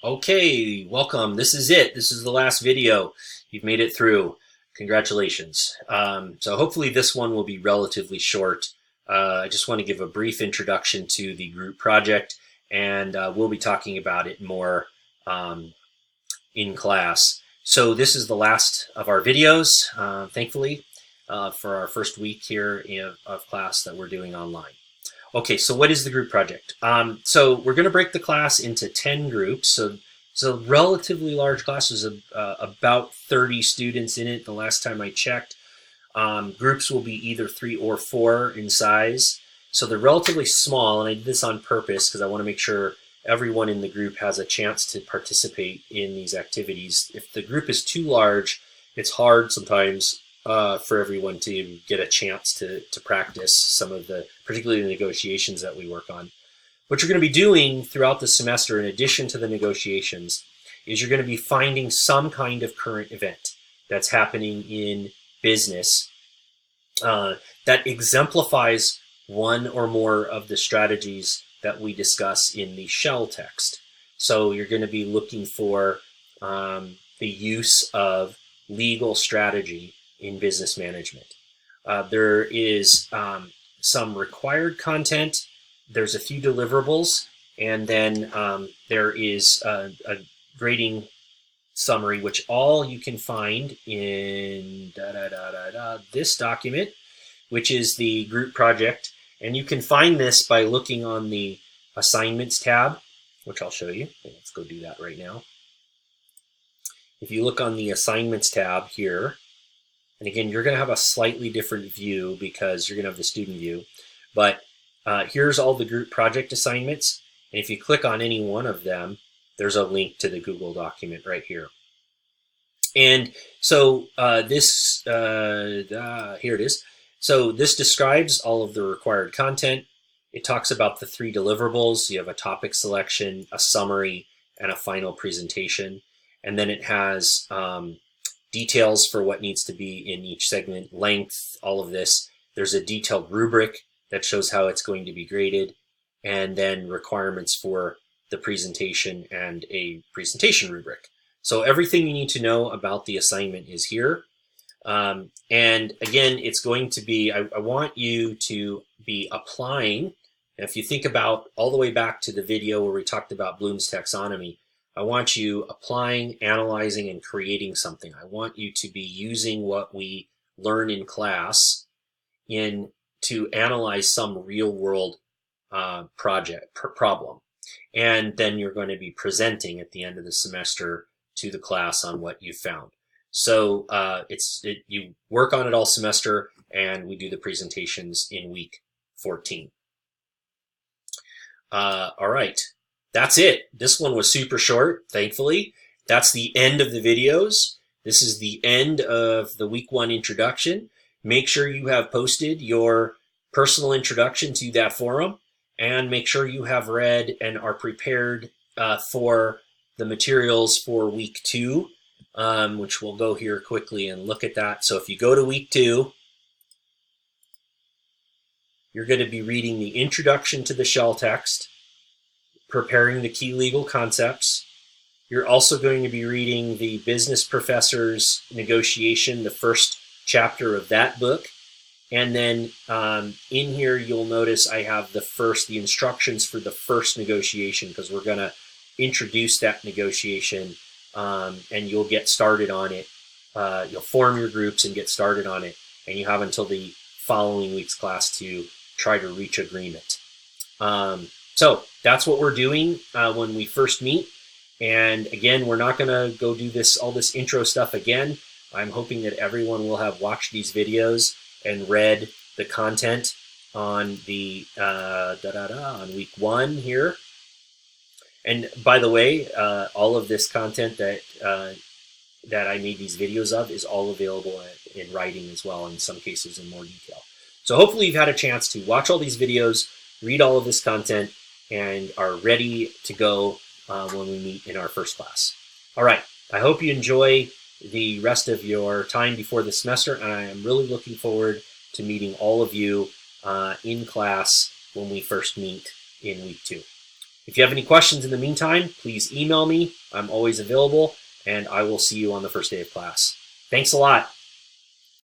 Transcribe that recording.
Okay, welcome. This is it. This is the last video. You've made it through. Congratulations. So hopefully this one will be relatively short. I just want to give a brief introduction to the group project, and we'll be talking about it more in class. So this is the last of our videos, thankfully, for our first week here of class that we're doing online. Okay, so what is the group project? So we're going to break the class into 10 groups. So it's a relatively large class. There's about 30 students in it the last time I checked. Groups will be either 3 or 4 in size. So they're relatively small, and I did this on purpose because I want to make sure everyone in the group has a chance to participate in these activities. If the group is too large, it's hard sometimes for everyone to get a chance to practice some of the, particularly the negotiations that we work on. What you're going to be doing throughout the semester, in addition to the negotiations, is you're going to be finding some kind of current event that's happening in business that exemplifies one or more of the strategies that we discuss in the shell text. So you're going to be looking for the use of legal strategy in business management. There is some required content, there's a few deliverables, and then there is a grading summary, which all you can find in this document, which is the group project. And you can find this by looking on the assignments tab, which I'll show you. Let's go do that right now. If you look on the assignments tab here, and again, you're going to have a slightly different view because you're going to have the student view. But here's all the group project assignments. And if you click on any one of them, there's a link to the Google document right here. And so here it is. So this describes all of the required content. It talks about the 3 deliverables. You have a topic selection, a summary, and a final presentation. And then it has details for what needs to be in each segment, length, all of this. There's a detailed rubric that shows how it's going to be graded, and then requirements for the presentation and a presentation rubric. So everything you need to know about the assignment is here. And again, it's going to be, I want you to be applying. And if you think about all the way back to the video where we talked about Bloom's taxonomy, I want you applying, analyzing, and creating something. I want you to be using what we learn in class to analyze some real world problem. And then you're going to be presenting at the end of the semester to the class on what you found. So you work on it all semester, and we do the presentations in week 14. All right. That's it. This one was super short, thankfully. That's the end of the videos. This is the end of the week 1 introduction. Make sure you have posted your personal introduction to that forum, and make sure you have read and are prepared for the materials for week 2, which we'll go here quickly and look at that. So if you go to week 2, you're going to be reading the introduction to the shell text, preparing the key legal concepts. You're also going to be reading the business professor's negotiation, the first chapter of that book. And then in here, you'll notice I have the instructions for the first negotiation, because we're going to introduce that negotiation, and you'll get started on it. You'll form your groups and get started on it, and you have until the following week's class to try to reach agreement. So that's what we're doing when we first meet. And again, we're not going to go do all this intro stuff again. I'm hoping that everyone will have watched these videos and read the content on the on week 1 here. And by the way, all of this content that I made these videos of is all available in writing as well, in some cases in more detail. So hopefully you've had a chance to watch all these videos, read all of this content, and are ready to go when we meet in our first class. All right, I hope you enjoy the rest of your time before the semester, and I am really looking forward to meeting all of you in class when we first meet in week 2. If you have any questions in the meantime, please email me. I'm always available, and I will see you on the first day of class. Thanks a lot.